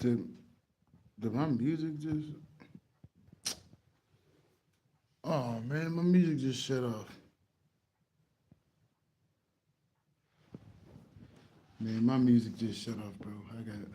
Did, did my music just? Oh man, my music just shut off. Man, my music just shut off, bro. I got it.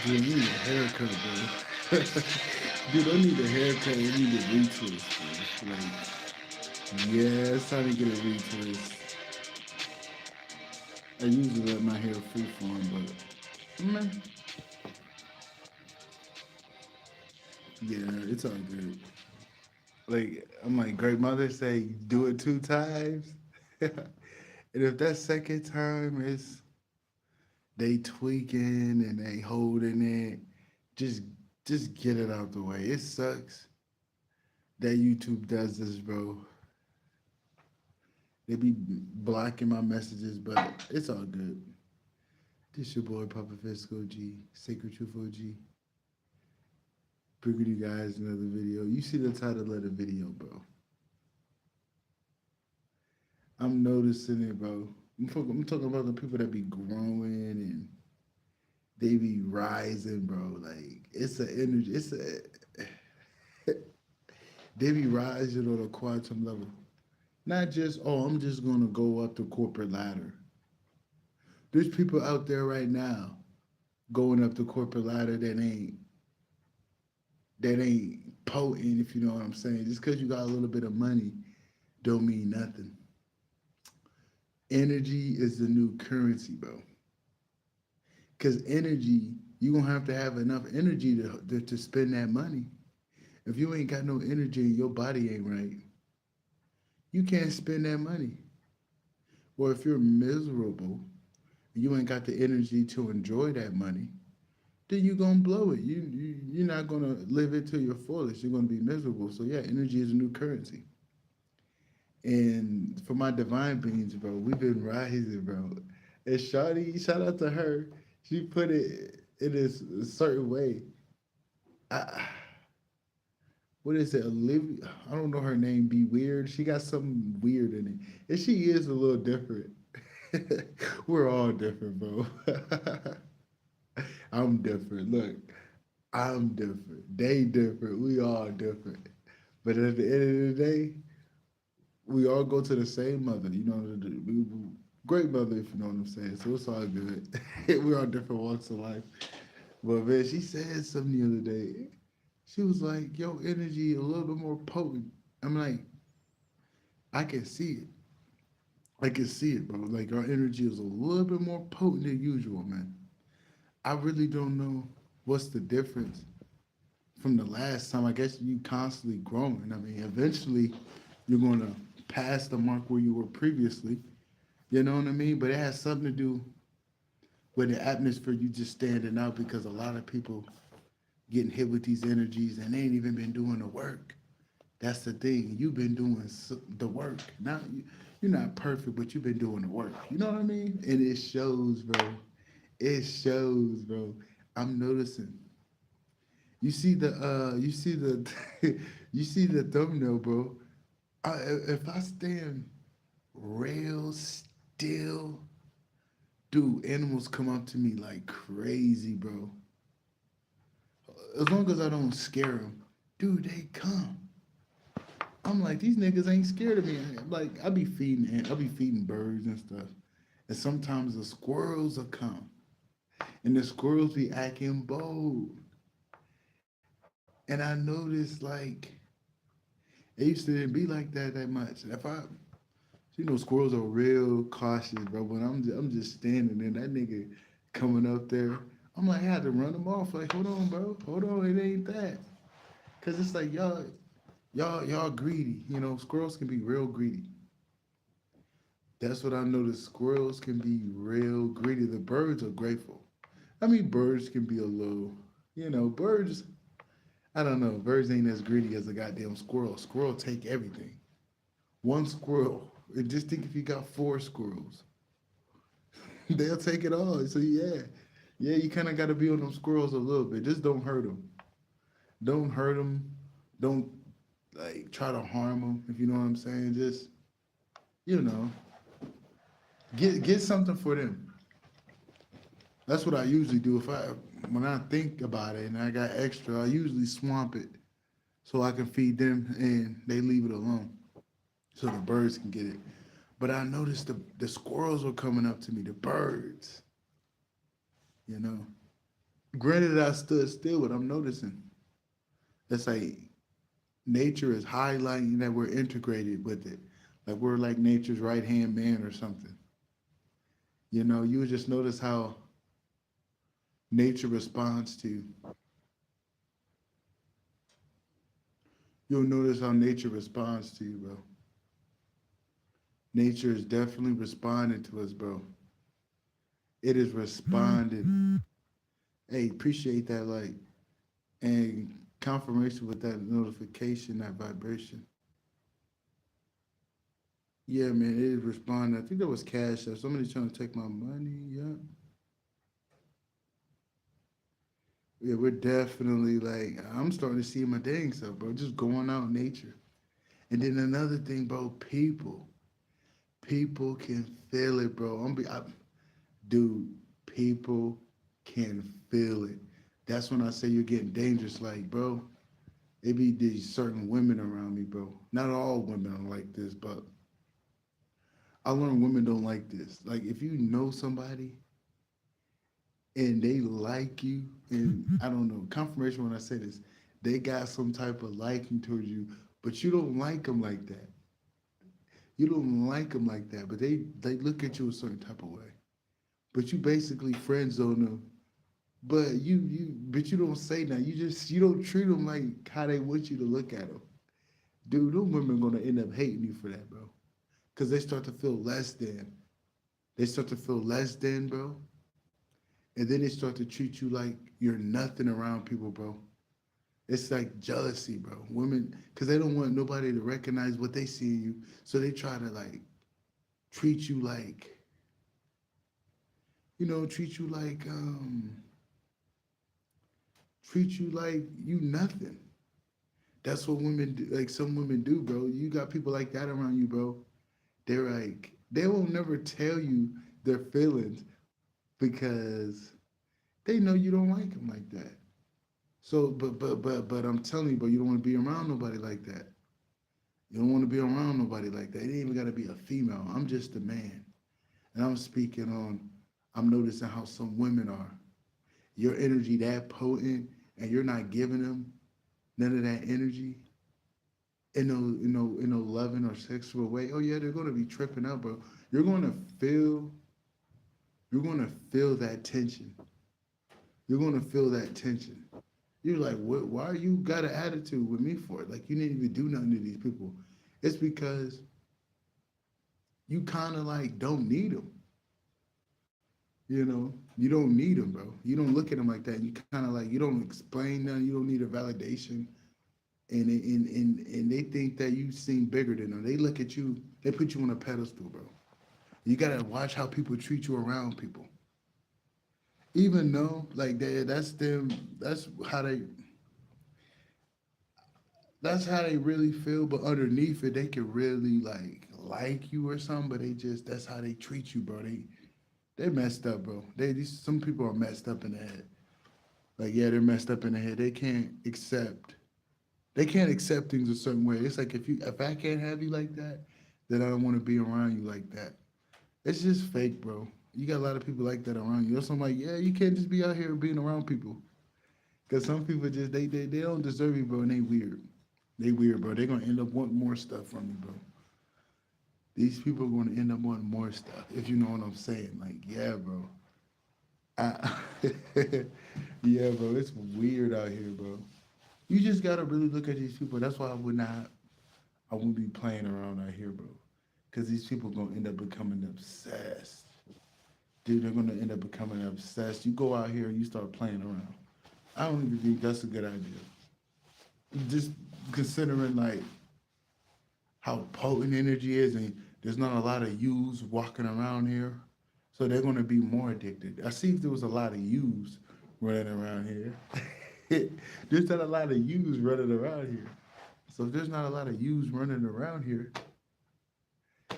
Dude, I need a haircut, bro. Dude, I need a haircut. I need a retwist, bro. Yeah, it's time to get a retwist. I usually let my hair freeform, but man, yeah, it's all good. Like I'm like great mother say, do it 2 times, and if that second time is they tweaking and they holding it, just just get it out the way. It sucks that YouTube does this, bro. They be blocking my messages, but it's all good. This your boy Papa Fisco G, Sacred Truthful G. Bringing you guys another video. You see the title of the video, bro. I'm noticing it, bro. I'm talking about the people that be growing and they be rising, bro. Like it's an energy. It's a they be rising on a quantum level. Not just I'm just gonna go up the corporate ladder. There's people out there right now going up the corporate ladder that ain't potent, if you know what I'm saying. Just because you got a little bit of money, don't mean nothing. Energy is the new currency, bro. Because energy, you're gonna have to have enough energy to spend that money. If you ain't got no energy and your body ain't right, you can't spend that money. Or if you're miserable, you ain't got the energy to enjoy that money, then you're gonna blow it. You're not gonna live it to your fullest. You're gonna be miserable. So yeah, energy is a new currency. And for my divine beings, bro, we've been rising, bro. And Shawty, shout out to her. She put it in a certain way. I, what is it, Olivia? I don't know her name. Be weird. She got something weird in it, and she is a little different. We're all different, bro. I'm different. Look, I'm different. They different. We all different. But at the end of the day, we all go to the same mother. You know, great mother, if you know what I'm saying. So it's all good. We're on different walks of life. But man, she said something the other day. She was like, "Yo, energy a little bit more potent." I'm like, I can see it. I can see it, bro. Like our energy is a little bit more potent than usual, man. I really don't know what's the difference from the last time. I guess you constantly growing. I mean, eventually you're gonna pass the mark where you were previously. You know what I mean? But it has something to do with the atmosphere you just standing out because a lot of people getting hit with these energies and they ain't even been doing the work. That's the thing. You've been doing the work. Not you're not perfect, but you've been doing the work. You know what I mean? And it shows, bro. It shows, bro. I'm noticing. You see the you see the thumbnail, bro. If I stand real still, dude, animals come up to me like crazy, bro. As long as I don't scare them, dude, they come. I'm like, these niggas ain't scared of me. Like, I be feeding birds and stuff. And sometimes the squirrels will come. And the squirrels be acting bold. And I noticed like it used to didn't be like that much. If I squirrels are real cautious, bro. When I'm just standing there, that nigga coming up there. I'm like, I had to run them off. Like, hold on, bro. Hold on, it ain't that. Cause it's like y'all greedy. You know, squirrels can be real greedy. That's what I noticed. Squirrels can be real greedy. The birds are grateful. I mean, birds can be a little, birds. I don't know. Birds ain't as greedy as a goddamn squirrel. Squirrel take everything. One squirrel. And just think if you got four squirrels, they'll take it all. So yeah, you kind of got to be on them squirrels a little bit. Just don't hurt them. Don't hurt them. Don't like try to harm them. If you know what I'm saying. Just you know, get something for them. That's what I usually do. If I when I think about it and I got extra, I usually swamp it so I can feed them and they leave it alone so the birds can get it. But I noticed the squirrels were coming up to me, the birds, you know. Granted, I stood still, but I'm noticing it's like nature is highlighting that we're integrated with it. Like we're like nature's right hand man or something. You know, you would just notice how nature responds to you'll notice how nature responds to you, bro. Nature is definitely responding to us, bro. It is responding. Hey, appreciate that, like, and confirmation with that notification, that vibration. Yeah, man, it is responding. I think that was Cash App. Somebody trying to take my money. Yeah, yeah, we're definitely like I'm starting to see my dang stuff, bro. Just going out in nature. And then another thing, bro, people can feel it, bro. Dude, people can feel it. That's when I say you're getting dangerous. Like, bro, it be these certain women around me, bro. Not all women are like this, but I learned women don't like this. Like, if you know somebody and they like you, and I don't know, confirmation when I say this, they got some type of liking towards you, but you don't like them like that. You don't like them like that, but they look at you a certain type of way. But you basically friend zone them. But you don't say that. You don't treat them like how they want you to look at them. Dude, those women are gonna end up hating you for that, bro. Cause they start to feel less than. They start to feel less than, bro. And then they start to treat you like you're nothing around people, bro. It's like jealousy, bro. Women, because they don't want nobody to recognize what they see in you. So they try to like treat you like, treat you like, treat you like you nothing. That's what women do. Like some women do, bro. You got people like that around you, bro. They're like, they will never tell you their feelings because they know you don't like them like that. So, but I'm telling you, bro, you don't want to be around nobody like that. You don't want to be around nobody like that. It ain't even got to be a female. I'm just a man. And I'm speaking on, I'm noticing how some women are. Your energy that potent and you're not giving them none of that energy. in a loving or sexual way, oh yeah, they're gonna be tripping out, bro. You're gonna feel you're gonna feel that tension. You're gonna feel that tension. You're like, what? Why you got an attitude with me for it? Like you didn't even do nothing to these people. It's because you kind of like don't need them. You know, you don't need them, bro. You don't look at them like that. You kind of like you don't explain nothing. You don't need a validation, and they think that you seem bigger than them. They look at you. They put you on a pedestal, bro. You gotta watch how people treat you around people. Even though like that's them, how they that's how they really feel. But underneath it, they can really like you or something. But they just that's how they treat you, bro. They messed up, bro. Some people are messed up in the head. Like yeah, they're messed up in the head. They can't accept things a certain way. It's like if I can't have you like that, then I don't want to be around you like that. It's just fake, bro. You got a lot of people like that around you. So I'm like, yeah, you can't just be out here being around people. Cause some people just they don't deserve you, bro, and they weird. They weird, bro. They're gonna end up wanting more stuff from you, bro. These people are gonna end up wanting more stuff, if you know what I'm saying. Like, yeah, bro. I, yeah, bro. It's weird out here, bro. You just gotta really look at these people. That's why I wouldn't be playing around out here, bro. Cause these people gonna end up becoming obsessed. Dude, they're gonna end up becoming obsessed. You go out here and you start playing around. I don't even think that's a good idea. Just considering like how potent energy is, and there's not a lot of yous walking around here, so they're gonna be more addicted. I see if there was a lot of yous running around here. There's not a lot of yous running around here. So if there's not a lot of yous running around here,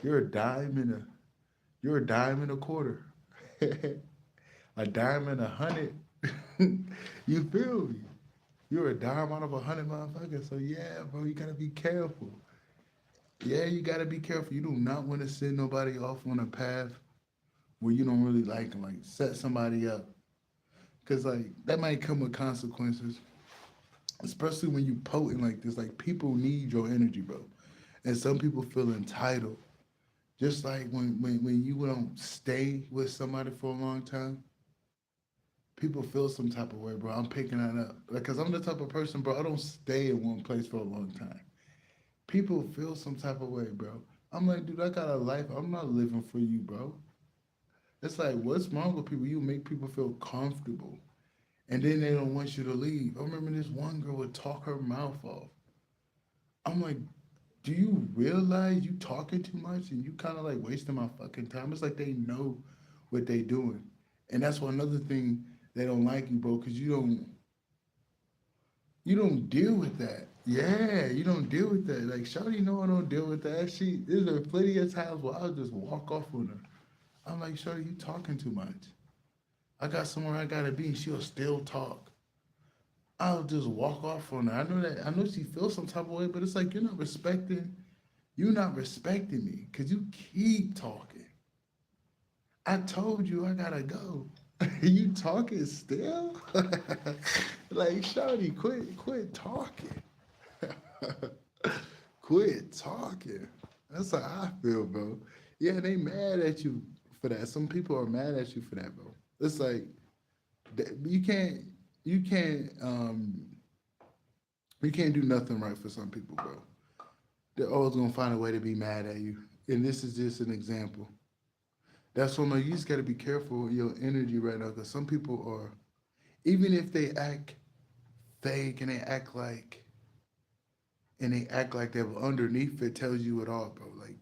you're a dime and a you're a dime and a quarter. A dime and 100. You feel me? You're a dime out of 100 motherfuckers. So yeah, bro, you gotta be careful. Yeah, you gotta be careful. You do not want to send nobody off on a path where you don't really like them. Like set somebody up, cause like that might come with consequences. Especially when you potent like this. Like people need your energy, bro. And some people feel entitled. Just like when you don't stay with somebody for a long time, people feel some type of way, bro. I'm picking that up. Like, cause I'm the type of person, bro. I don't stay in one place for a long time. People feel some type of way, bro. I'm like, dude, I got a life. I'm not living for you, bro. It's like, what's wrong with people? You make people feel comfortable, and then they don't want you to leave. I remember this one girl would talk her mouth off. I'm like, do you realize you talking too much and you kind of like wasting my fucking time? It's like they know what they doing, and that's one another thing they don't like you, bro, because you don't deal with that. Yeah, you don't deal with that. Like Shawty know I don't deal with that. There's been plenty of times where I'll just walk off on her. I'm like, Shawty, you talking too much. I got somewhere I gotta be, and she'll still talk. I'll just walk off on her. I know she feels some type of way, but it's like you're not respecting me because you keep talking. I told you I gotta go. You talking still? Like, Shawty, quit talking. Quit talking. That's how I feel, bro. Yeah, they mad at you for that. Some people are mad at you for that, bro. It's like you can't you can't do nothing right for some people, bro. They're always gonna find a way to be mad at you. And this is just an example. That's why you just gotta be careful with your energy right now, because some people are, even if they act fake and they act like they're underneath it tells you it all, bro. Like,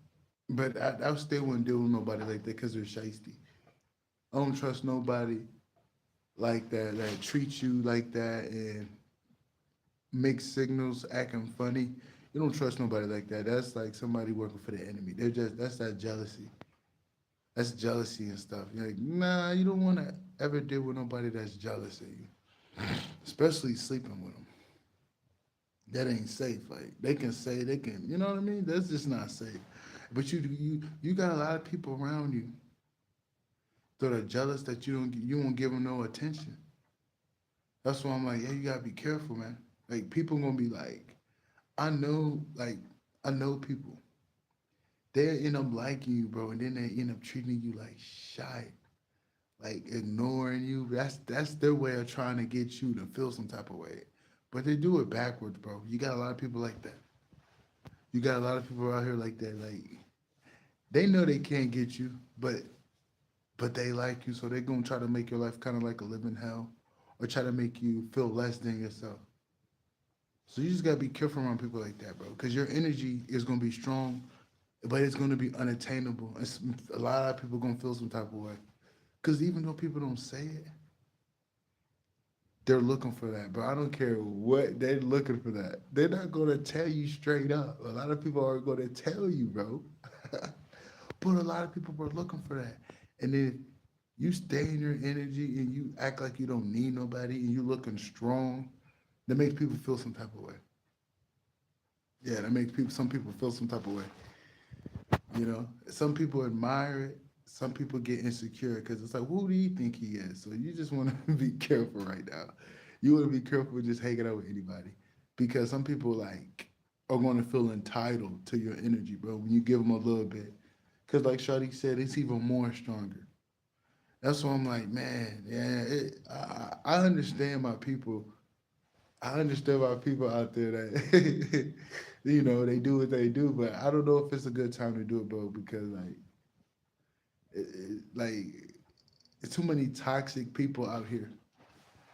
but I still wouldn't deal with nobody like that because they're shisty. I don't trust nobody like that treats you like that and makes signals acting funny. You don't trust nobody like that. That's like somebody working for the enemy. That's that jealousy. That's jealousy and stuff. You're like, nah, you don't want to ever deal with nobody that's jealous of you, especially sleeping with them. That ain't safe. Like they can, you know what I mean? That's just not safe. But you got a lot of people around you that are jealous that you won't give them no attention. That's why I'm like, yeah, you gotta be careful, man. Like people gonna be like, I know, like, I know people. They end up liking you, bro, and then they end up treating you like shit, like ignoring you. That's their way of trying to get you to feel some type of way. But they do it backwards, bro. You got a lot of people like that. You got a lot of people out here like that. Like they know they can't get you, but they like you, so they're gonna try to make your life kind of like a living hell, or try to make you feel less than yourself. So you just gotta be careful around people like that, bro, because your energy is gonna be strong, but it's gonna be unattainable. A lot of people gonna feel some type of way, because even though people don't say it, they're looking for that, bro. I don't care what they're looking for that. They're not gonna tell you straight up. A lot of people are gonna tell you, bro. But a lot of people were looking for that. And then you stay in your energy and you act like you don't need nobody and you looking strong, that makes people feel some type of way. Yeah, that makes people some people feel some type of way. You know, some people admire it. Some people get insecure because it's like, who do you think he is? So you just want to be careful right now. You want to be careful with just hanging out with anybody because some people like are going to feel entitled to your energy, bro. When you give them a little bit, because like Shawty said, it's even more stronger. That's why I'm like, man, yeah, I understand my people. I understand my people out there that, they do what they do, but I don't know if it's a good time to do it, bro, because like, it's too many toxic people out here.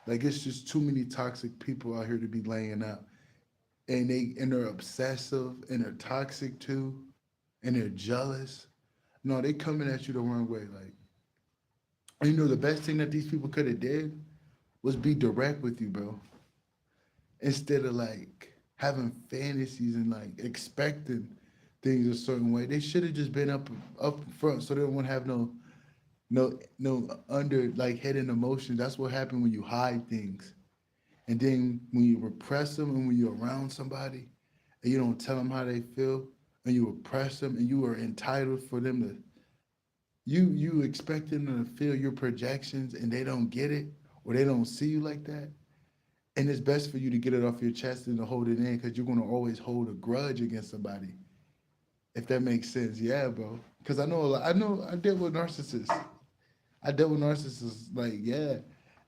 Like, it's just too many toxic people out here to be laying up, and they're obsessive and they're toxic too, and they're jealous. No, they coming at you the wrong way. Like, the best thing that these people could have did was be direct with you, bro, instead of like having fantasies and like expecting things a certain way. They should have just been up front so they won't have no under like hidden emotions. That's what happened when you hide things. And then when you repress them and when you're around somebody and you don't tell them how they feel and you repress them and you are entitled for them to you expect them to feel your projections and they don't get it or they don't see you like that. And it's best for you to get it off your chest and to hold it in because you're gonna always hold a grudge against somebody. If that makes sense, yeah, bro. Because I know a lot. I know I deal with narcissists. I deal with narcissists. Like, yeah,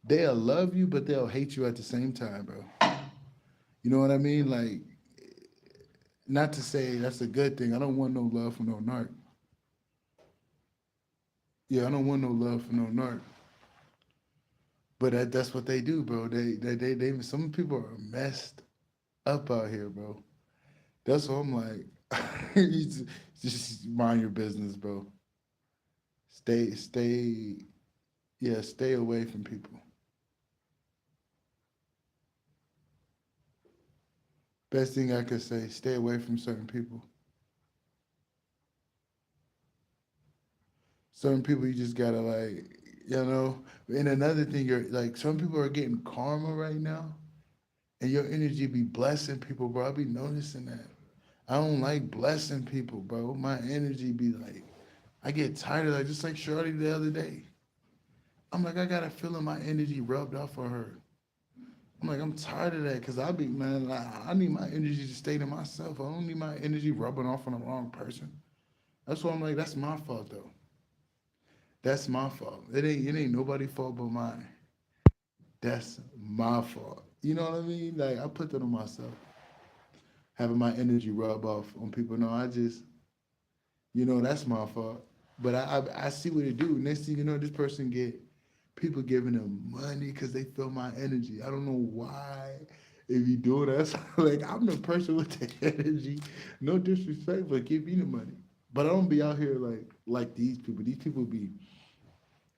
they'll love you, but they'll hate you at the same time, bro. You know what I mean? Like, not to say that's a good thing. I don't want no love for no narc. Yeah, I don't want no love for no narc. But that's what they do, bro. They some people are messed up out here, bro. That's what I'm like. You just mind your business, bro. Stay, yeah, stay away from people. Best thing I could say, stay away from certain people. Certain people you just gotta like, you know. And another thing, you're like, some people are getting karma right now, and your energy be blessing people, bro. I be noticing that. I don't like blessing people, bro. My energy be like, I get tired of that. Just like Shorty the other day. I'm like, I got a feeling my energy rubbed off on her. I'm like, I'm tired of that because I be, man, I need my energy to stay to myself. I don't need my energy rubbing off on the wrong person. That's why I'm like, that's my fault though. That's my fault. It ain't nobody's fault but mine. That's my fault. You know what I mean? Like I put that on myself. Having my energy rub off on people. No, I just, that's my fault. But I see what it do. Next thing you know, this person get people giving them money because they feel my energy. I don't know why. If you do that, like I'm the person with the energy. No disrespect, but give me the money. But I don't be out here like these people. These people be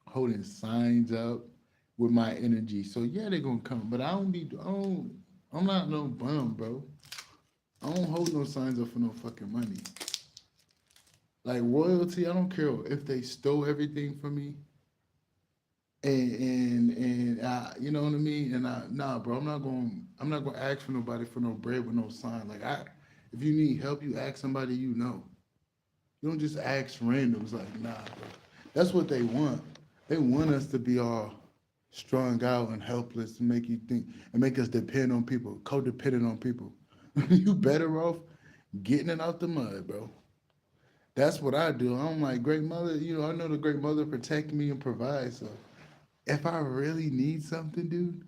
holding signs up with my energy. So yeah, they're gonna come. But I'm not no bum, bro. I don't hold no signs up for no fucking money. Like royalty, I don't care if they stole everything from me and you know what I mean? And nah, bro, I'm not gonna ask for nobody for no bread with no sign. Like if you need help, you ask somebody you know. You don't just ask randoms like, nah, bro. That's what they want. They want us to be all strung out and helpless and make you think and make us depend on people, codependent on people. You better off getting it out the mud, bro. That's what I do. I'm like, great mother, I know the great mother protect me and provide. So if I really need something, dude,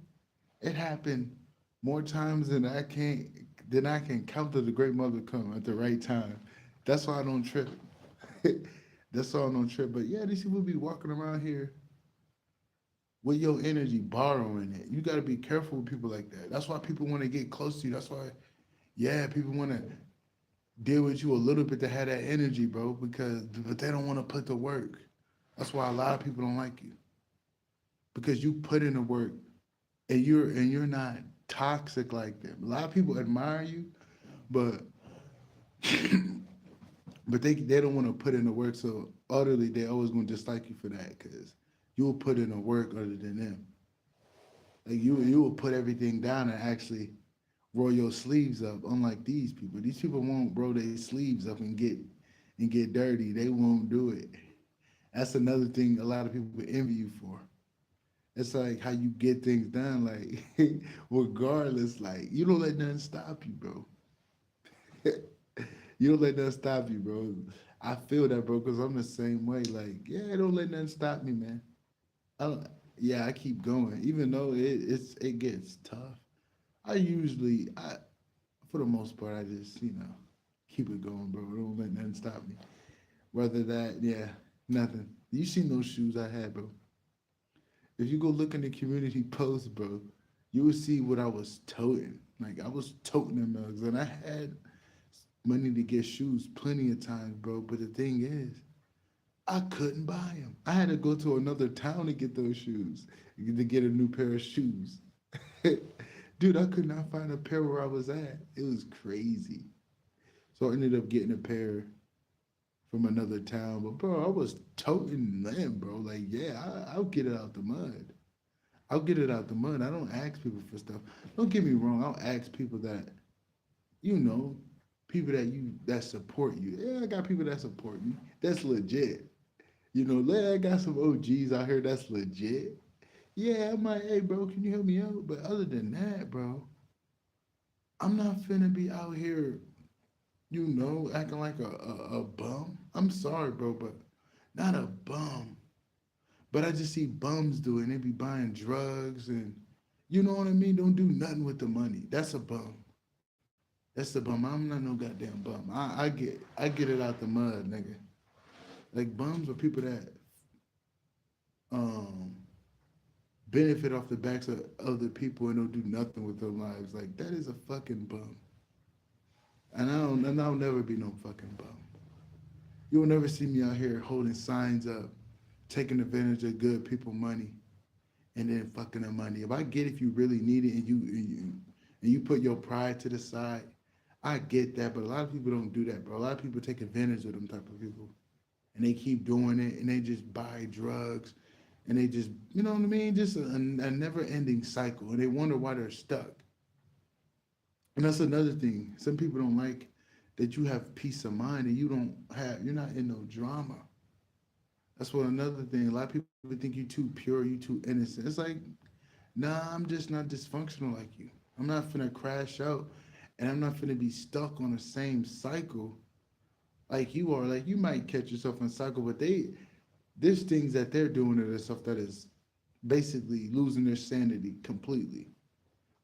it happened more times than I can count that the great mother come at the right time. That's why I don't trip. That's why I don't trip. But yeah, these people be walking around here with your energy, borrowing it. You got to be careful with people like that. That's why people want to get close to you. That's why, yeah, people want to deal with you a little bit to have that energy, bro. But they don't want to put the work. That's why a lot of people don't like you because you put in the work and you're not toxic like them. A lot of people admire you, but they don't want to put in the work. So utterly, they always gonna dislike you for that because you will put in the work other than them. Like you will put everything down and actually roll your sleeves up. Unlike these people won't roll their sleeves up and get dirty. They won't do it. That's another thing a lot of people envy you for. It's like how you get things done. Like regardless, like you don't let nothing stop you, bro. You don't let nothing stop you, bro. I feel that, bro, because I'm the same way. Like, yeah, don't let nothing stop me, man. I don't, yeah, I keep going, even though it gets tough. I for the most part, I just keep it going, bro. Don't let nothing stop me. Whether that, yeah, nothing. You seen those shoes I had, bro? If you go look in the community post, bro, you will see what I was toting. Like I was toting them mugs, and I had money to get shoes plenty of times, bro. But the thing is, I couldn't buy them. I had to go to another town to get those shoes, to get a new pair of shoes. Dude, I could not find a pair where I was at. It was crazy. So I ended up getting a pair from another town. But bro, I was toting them, bro. Like, yeah, I'll get it out the mud. I'll get it out the mud. I don't ask people for stuff. Don't get me wrong. I'll ask people that, you know, people that support you. Yeah, I got people that support me. That's legit. I got some OGs out here that's legit. Yeah, I'm like, hey, bro, can you help me out? But other than that, bro, I'm not finna be out here, acting like a bum. I'm sorry, bro, but not a bum. But I just see bums do it. And they be buying drugs and, you know what I mean? Don't do nothing with the money. That's a bum. That's the bum. I'm not no goddamn bum. I get it out the mud, nigga. Like bums are people that um benefit off the backs of other people and don't do nothing with their lives. Like that is a fucking bum. And I'll never be no fucking bum. You will never see me out here holding signs up, taking advantage of good people money, and then fucking the money. If you really need it and you put your pride to the side, I get that. But a lot of people don't do that, bro. A lot of people take advantage of them type of people, and they keep doing it, and they just buy drugs, and they just, you know what I mean, just a never-ending cycle, and they wonder why they're stuck. And that's another thing. Some people don't like that you have peace of mind and you're not in no drama. That's what another thing. A lot of people think you too pure, you too innocent. It's like, nah, I'm just not dysfunctional like you. I'm not finna crash out and I'm not finna be stuck on the same cycle like you are. Like you might catch yourself in a cycle, but there's things that they're doing to themselves that is basically losing their sanity completely.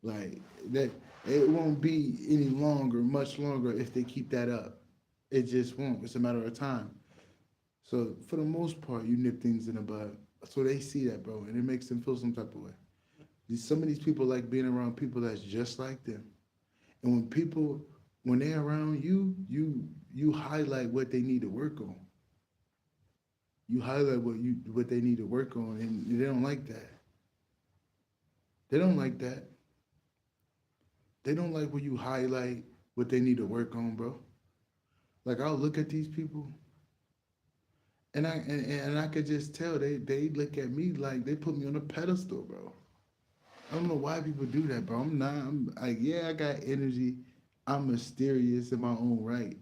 Like that, it won't be any longer, much longer if they keep that up. It just won't. It's a matter of time. So for the most part, you nip things in the bud. So they see that, bro, and it makes them feel some type of way. Some of these people like being around people that's just like them. And when they're around you, you highlight what they need to work on. You highlight what they need to work on, and they don't like that. They don't like that. They don't like when you highlight what they need to work on, bro. Like I'll look at these people and I could just tell they look at me like they put me on a pedestal, bro. I don't know why people do that, bro. I'm not. I'm like, yeah, I got energy. I'm mysterious in my own right,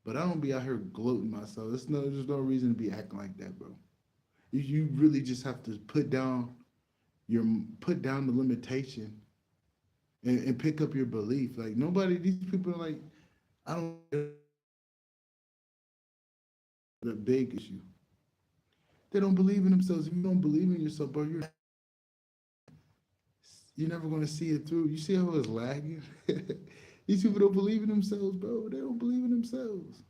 but I don't be out here gloating myself. There's no reason to be acting like that, bro. You really just have to put down the limitation and pick up your belief. Like nobody, these people are like, I don't the big issue. They don't believe in themselves. If you don't believe in yourself, bro, you're never gonna see it through. You see how it's lagging? These people don't believe in themselves, bro. They don't believe in themselves.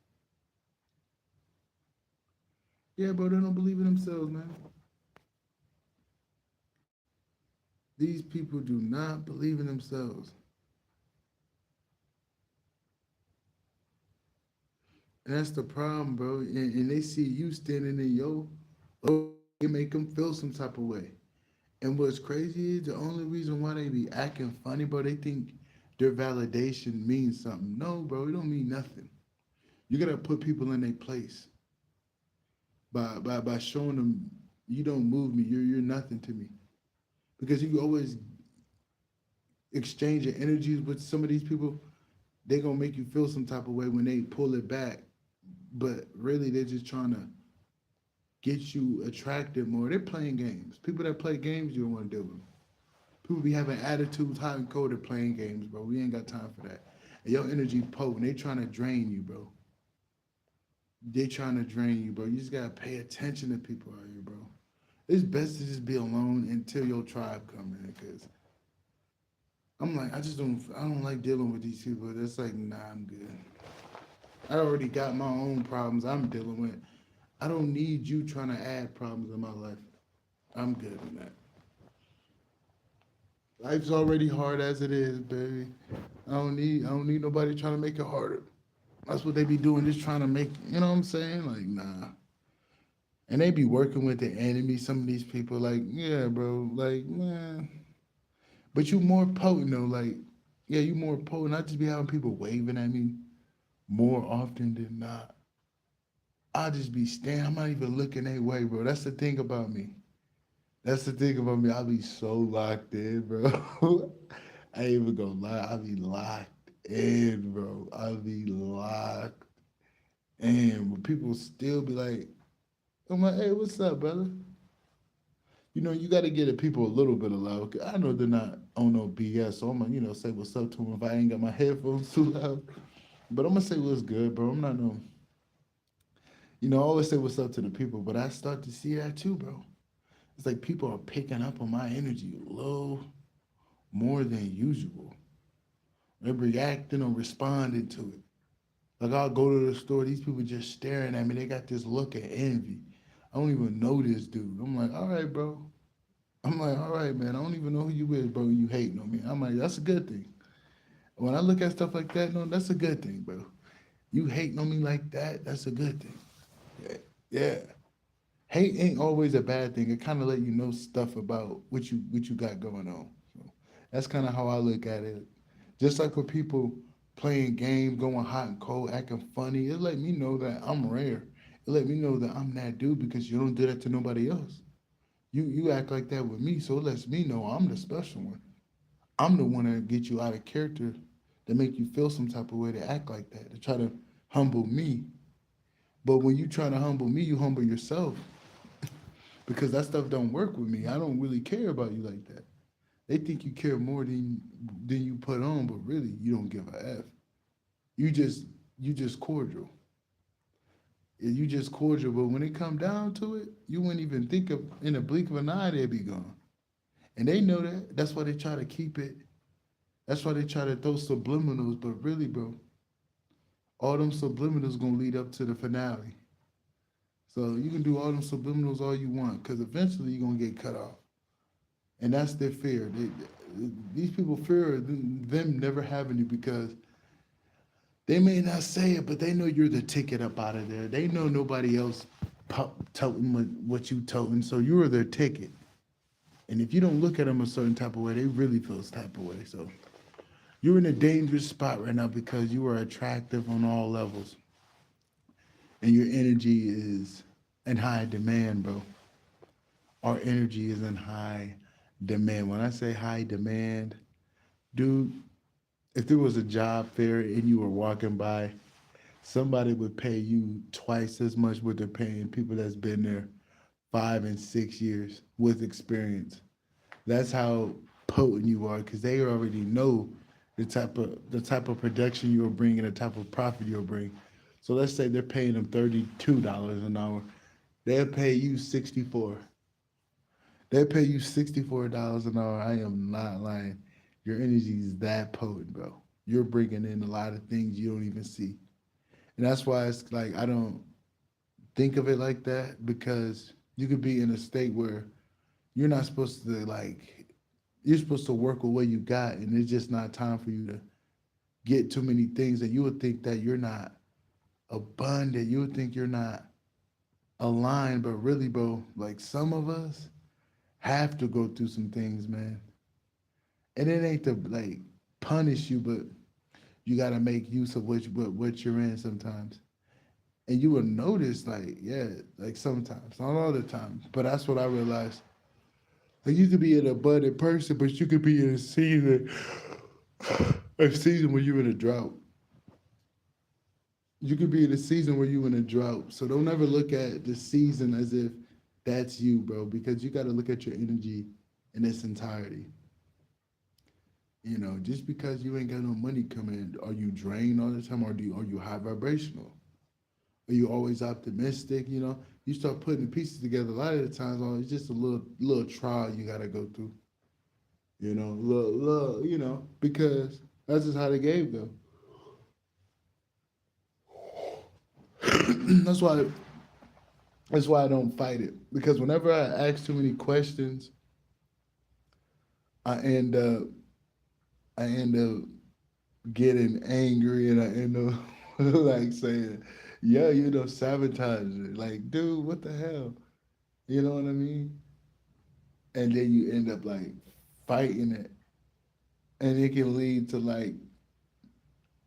Yeah, bro, they don't believe in themselves, man. These people do not believe in themselves. And that's the problem, bro. And they see you standing in your, oh, it make them feel some type of way. And what's crazy is the only reason why they be acting funny, bro, they think their validation means something. No, bro, it don't mean nothing. You gotta put people in their place by showing them you don't move me, you're nothing to me. Because you always exchange your energies with some of these people, they gonna make you feel some type of way when they pull it back. But really they're just trying to get you attracted more. They're playing games. People that play games, you don't want to deal with. People be having attitudes hot and cold at playing games, bro. We ain't got time for that. And your energy potent. They trying to drain you, bro. They trying to drain you, bro. You just gotta pay attention to people out here, bro. It's best to just be alone until your tribe come in, cause I'm like, I don't like dealing with these people. That's like, nah, I'm good. I already got my own problems I'm dealing with. I don't need you trying to add problems in my life. I'm good on that. Life's already hard as it is, baby. I don't need nobody trying to make it harder. That's what they be doing, just trying to make, you know what I'm saying? Like, nah. And they be working with the enemy, some of these people, like, yeah, bro, like, man. But you more potent though, like, yeah, you more potent. I just be having people waving at me more often than not. I just be standing, I'm not even looking their way, bro. That's the thing about me. That's the thing about me. I be so locked in, bro. I ain't even gonna lie. I be locked in, bro. I be locked in. But people still be like, I'm like, hey, what's up, brother? You know, you got to get at people a little bit of love. I know they're not on no BS, so I'm gonna, say what's up to them if I ain't got my headphones too loud. But I'm gonna say what's good, bro. I'm not no, I always say what's up to the people, but I start to see that too, bro. It's like people are picking up on my energy a little more than usual. They're reacting or responding to it. Like I'll go to the store, these people just staring at me. They got this look of envy. I don't even know this dude. I'm like, all right, bro. I'm like, all right, man. I don't even know who you is, bro. You hating on me. I'm like, that's a good thing. When I look at stuff like that, no, that's a good thing, bro. You hating on me like that, that's a good thing. Yeah. Yeah. Hate ain't always a bad thing. It kind of let you know stuff about what you got going on. So that's kind of how I look at it. Just like with people playing games, going hot and cold, acting funny, it let me know that I'm rare. It let me know that I'm that dude because you don't do that to nobody else. You act like that with me, so it lets me know I'm the special one. I'm the one that get you out of character, to make you feel some type of way to act like that, to try to humble me. But when you try to humble me, you humble yourself because that stuff don't work with me. I don't really care about you like that. They think you care more than you put on, but really you don't give a f. You just you just cordial. Yeah, you just cordial, but when it come down to it, you wouldn't even think of in a blink of an eye they'd be gone. And they know that. That's why they try to keep it. That's why they try to throw subliminals. But really, bro, all them subliminals gonna lead up to the finale. So you can do all them subliminals all you want, because eventually you're gonna get cut off. And that's their fear. These people fear them never having you because they may not say it, but they know you're the ticket up out of there. They know nobody else toting what you toting, so you're their ticket. And if you don't look at them a certain type of way, they really feel this type of way. So you're in a dangerous spot right now because you are attractive on all levels, and your energy is in high demand, bro. Our energy is in high demand. When I say high demand, dude, if there was a job fair and you were walking by, somebody would pay you twice as much what they're paying people that's been there 5 and 6 years with experience. That's how potent you are because they already know the type of production you'll bring and the type of profit you'll bring. So let's say they're paying them $32 an hour. They'll pay you 64. They pay you $64 an hour. I am not lying. Your energy is that potent, bro. You're bringing in a lot of things you don't even see. And that's why it's like I don't think of it like that because you could be in a state where you're not supposed to like you're supposed to work with what you got and it's just not time for you to get too many things and you would think that you're not abundant. You would think you're not aligned, but really, bro, like some of us have to go through some things, man. And it ain't to like punish you, but you got to make use of what you're in sometimes. And you will notice, like, yeah, like sometimes, not all the time, but that's what I realized. Like, you could be an abundant person, but you could be in a season where you're in a drought. You could be in a season where you're in a drought. So don't ever look at the season as if that's you, bro, because you got to look at your energy in its entirety. Just because you ain't got no money coming in, are you drained all the time, or are you high vibrational? Are you always optimistic? You start putting the pieces together. A lot of the times, it's just a little trial you gotta go through. Little, because that's just how the game go. that's why that's why I don't fight it. Because whenever I ask too many questions, I end up I end up getting angry and I end up like saying, yeah, sabotaging. Like, dude, what the hell? You know what I mean? And then you end up like fighting it. And it can lead to like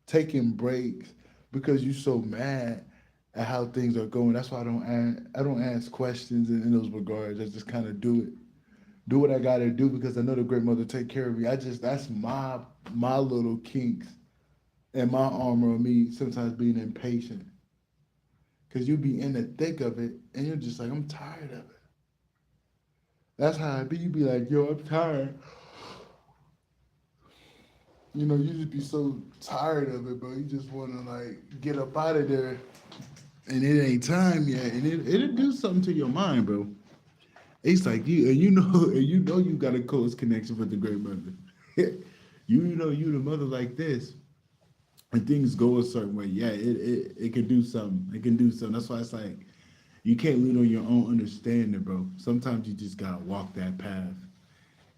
taking breaks because you're so mad at how things are going. That's why I don't ask questions in those regards. I just kind of do what I gotta do because I know the great mother take care of me. That's my little kinks and my armor of me sometimes being impatient. Cause you be in the thick of it and you're just like, I'm tired of it. That's how I be. You be like, yo, I'm tired. You just be so tired of it, bro. You just wanna like get up out of there and it ain't time yet. And it'll do something to your mind, bro. It's like and you got a close connection with the great mother. You the mother like this, and things go a certain way. Yeah, it can do something. It can do something. That's why it's like you can't lean on your own understanding, bro. Sometimes you just gotta walk that path,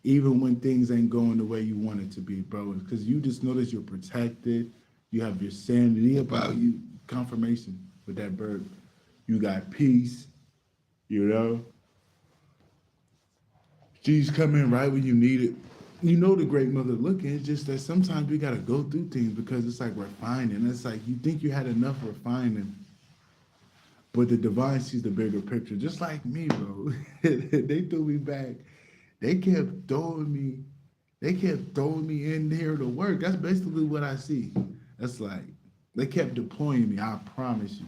even when things ain't going the way you want it to be, bro. Because you just notice you're protected. You have your sanity about you. Confirmation with that bird. You got peace. You know. She's coming right when you need it. The great mother looking. It's just that sometimes we gotta go through things because it's like refining. It's like you think you had enough refining, but the divine sees the bigger picture. Just like me, bro. They threw me back. They kept throwing me. They kept throwing me in there to work. That's basically what I see. That's like they kept deploying me. I promise you.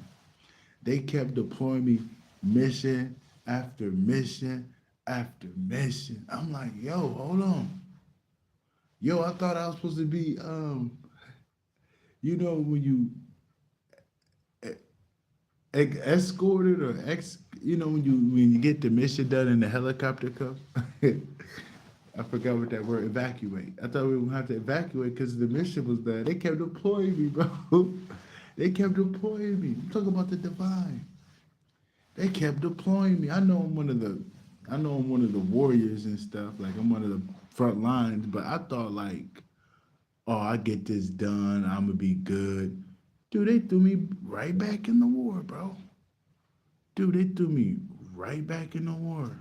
They kept deploying me mission after mission after mission. I'm like, yo, hold on. Yo, I thought I was supposed to be, when you escorted or when you get the mission done in the helicopter come. I forgot what that word evacuate. I thought we would have to evacuate because the mission was there. They kept deploying me, bro. They kept deploying me. I'm talking about the divine. They kept deploying me. I know I'm one of the warriors and stuff. Like I'm one of the front lines, but I thought like, oh, I get this done. I'm gonna be good. Dude, they threw me right back in the war, bro. Dude, they threw me right back in the war.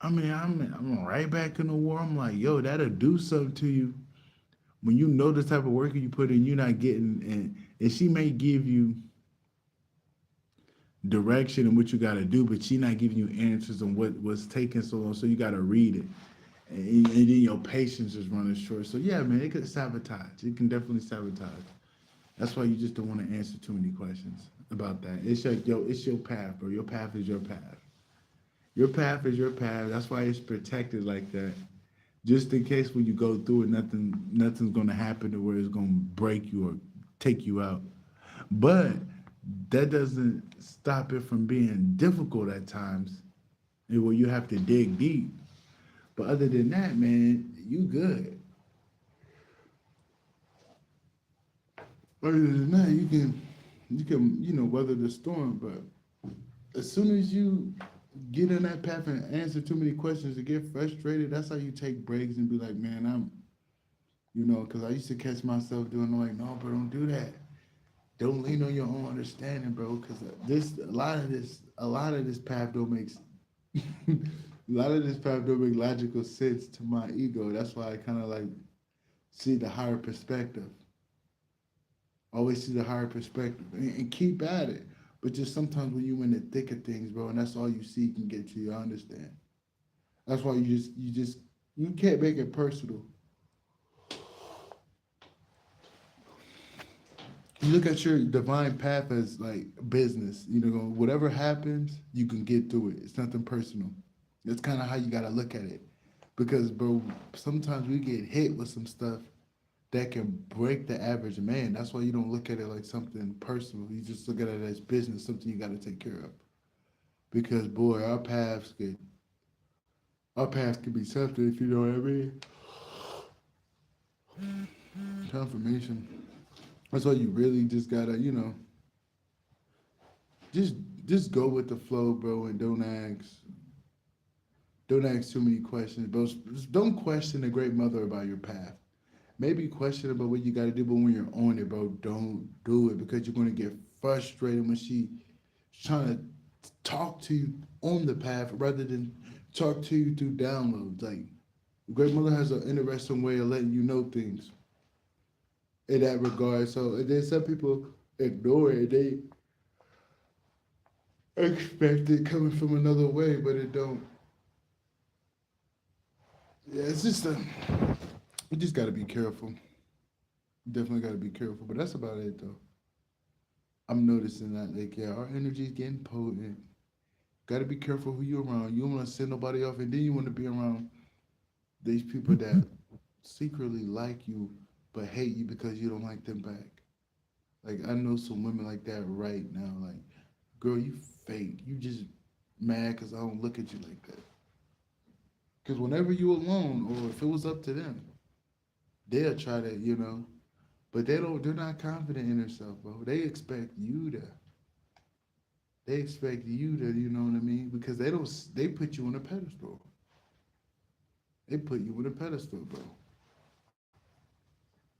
I mean, I'm right back in the war. I'm like, yo, that'll do something to you when you know the type of work you put in. You're not getting, and she may give you direction and what you got to do, but she not giving you answers on what's taking so long. So you got to read it, and then your patience is running short. So yeah, man, it could sabotage. It can definitely sabotage. That's why you just don't want to answer too many questions about that. It's your path, bro. Your path is your path. Your path is your path. That's why it's protected like that. just in case when you go through it, nothing's gonna happen to where it's gonna break you or take you out. But that doesn't stop it from being difficult at times, and where you have to dig deep. But other than that, man, you good. Other than that, you can weather the storm. But as soon as you get in that path and answer too many questions and get frustrated, that's how you take breaks and be like, man, because I used to catch myself doing like, no, bro, don't do that. Don't lean on your own understanding, bro, because a lot of this path don't make, a lot of this path don't make logical sense to my ego. That's why I kind of like see the higher perspective. Always see the higher perspective and keep at it. But just sometimes when you in the thick of things, bro, and that's all you see can get you. I understand. That's why you can't make it personal. You look at your divine path as like business. Whatever happens, you can get through it. It's nothing personal. That's kind of how you gotta look at it. Because, bro, sometimes we get hit with some stuff that can break the average man. That's why you don't look at it like something personal. You just look at it as business, something you gotta take care of. Because, boy, our paths could be something, if you know what I mean. Confirmation. That's why you really just gotta, just just go with the flow, bro, and don't ask too many questions, bro. Just don't question the great mother about your path. Maybe question about what you gotta do, but when you're on it, bro, don't do it because you're gonna get frustrated when she's trying to talk to you on the path rather than talk to you through downloads. Like, great mother has an interesting way of letting you know things in that regard. So and then some people ignore it. They expect it coming from another way, but it don't. Yeah, it's just you just gotta be careful. Definitely gotta be careful. But that's about it though. I'm noticing that like yeah, our energy's getting potent. Gotta be careful who you're around. You don't wanna send nobody off and then you wanna be around these people that secretly like you but hate you because you don't like them back. Like I know some women like that right now. Like, girl, you fake. You just mad because I don't look at you like that. Because whenever you alone, or if it was up to them, they'll try to, but they don't. They're not confident in themselves, bro. They expect you to, you know what I mean? Because they don't. They put you on a pedestal. They put you on a pedestal, bro.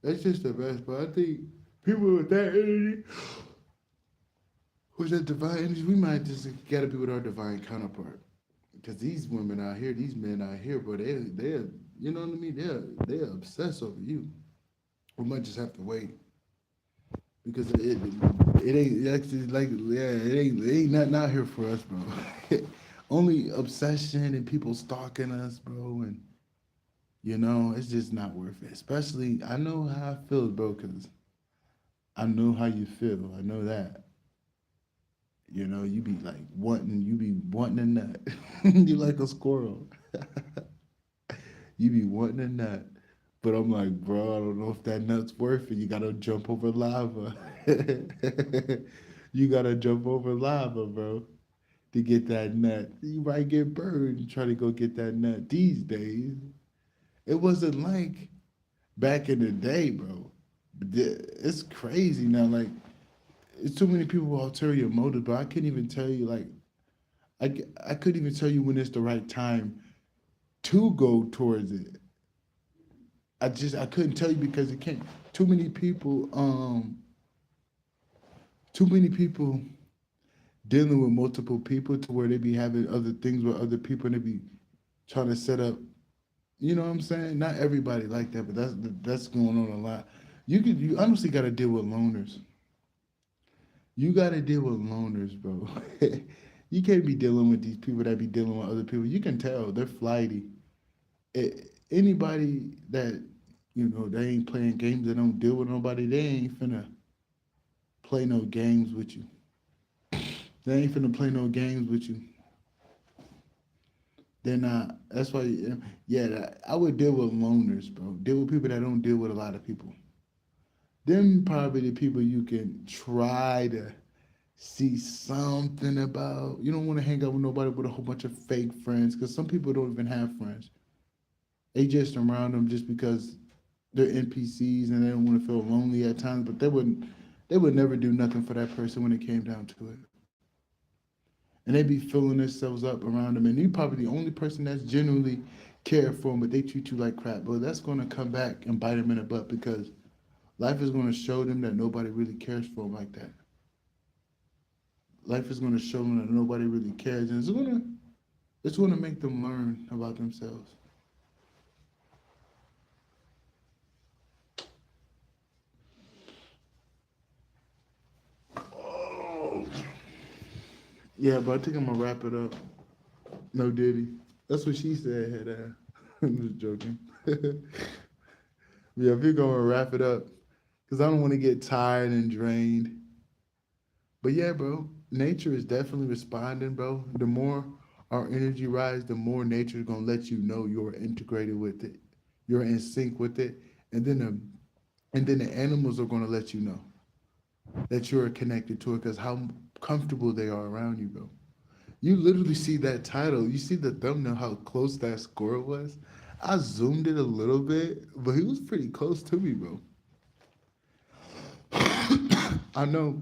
That's just the best. But I think people with that energy, with that divine energy, we might just gotta be with our divine counterpart. Because these women out here, these men out here, bro, they're, you know what I mean? They're obsessed over you. We might just have to wait because it ain't actually like yeah, it ain't nothing out here for us, bro. Only obsession and people stalking us, bro, and it's just not worth it. Especially, I know how I feel, bro, because I know how you feel. I know that. You be wanting a nut. You like a squirrel. You be wanting a nut. But I'm like, bro, I don't know if that nut's worth it. You gotta jump over lava. You gotta jump over lava, bro, to get that nut. You might get burned trying to go get that nut these days. It wasn't like back in the day, bro. It's crazy now. Like, it's too many people with ulterior motives, but I couldn't even tell you, like, I couldn't even tell you when it's the right time to go towards it. I couldn't tell you because it can't. Too many people, too many people dealing with multiple people to where they be having other things with other people and they be trying to set up. You know what I'm saying? Not everybody like that, but that's going on a lot. You honestly got to deal with loners. You got to deal with loners, bro. You can't be dealing with these people that be dealing with other people. You can tell they're flighty. Anybody that they ain't playing games, they don't deal with nobody. They ain't finna play no games with you. They ain't finna play no games with you. They're not. That's why. Yeah, I would deal with loners, bro. Deal with people that don't deal with a lot of people. Them probably the people you can try to see something about. You don't want to hang out with nobody with a whole bunch of fake friends because some people don't even have friends. They just around them just because they're NPCs and they don't want to feel lonely at times. But they would never do nothing for that person when it came down to it. And they be filling themselves up around them. And you probably the only person that's genuinely care for them, but they treat you like crap. But that's going to come back and bite them in the butt because life is going to show them that nobody really cares for them like that. Life is going to show them that nobody really cares, and it's going to make them learn about themselves. Oh, yeah, but I think I'm gonna wrap it up. No Diddy. That's what she said. Head ass. I'm just joking. Yeah, if you're gonna wrap it up, because I don't want to get tired and drained. But yeah, bro, nature is definitely responding, bro. The more our energy rise, the more nature is gonna let you know you're integrated with it, you're in sync with it, and then the animals are gonna let you know that you're connected to it because how comfortable they are around you, bro. You literally see that title. You see the thumbnail, how close that squirrel was. I zoomed it a little bit, but he was pretty close to me, bro. I know,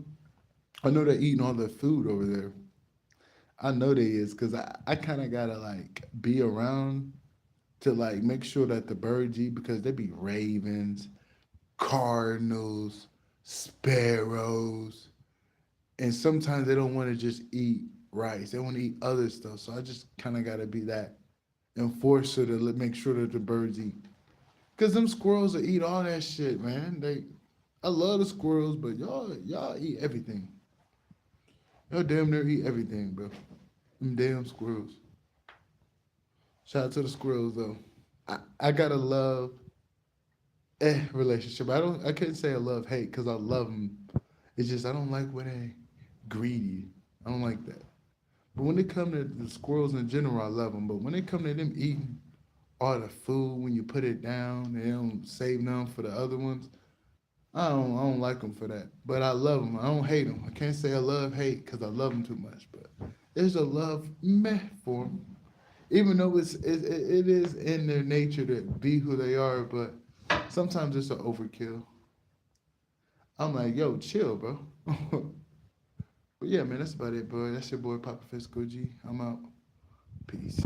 I know they're eating all the food over there. I know they is because I kind of gotta like be around to like make sure that the birds eat because they be ravens, cardinals, sparrows, and sometimes they don't want to just eat rice. They want to eat other stuff. So I just kind of gotta be that enforcer to make sure that the birds eat. Cause them squirrels will eat all that shit, man. I love the squirrels, but y'all eat everything. Y'all damn near eat everything, bro. Them damn squirrels. Shout out to the squirrels though. I got a love relationship. I couldn't say a love hate because I love them. It's just I don't like when they greedy. I don't like that. But when it come to the squirrels in general, I love them. But when it come to them eating all the food when you put it down, they don't save none for the other ones. I don't like them for that. But I love them. I don't hate them. I can't say I love hate because I love them too much. But there's a love meh for them. Even though it is in their nature to be who they are, but sometimes it's an overkill. I'm like, yo, chill, bro. But yeah, man, that's about it, bro. That's your boy Papa Fisco G. I'm out. Peace.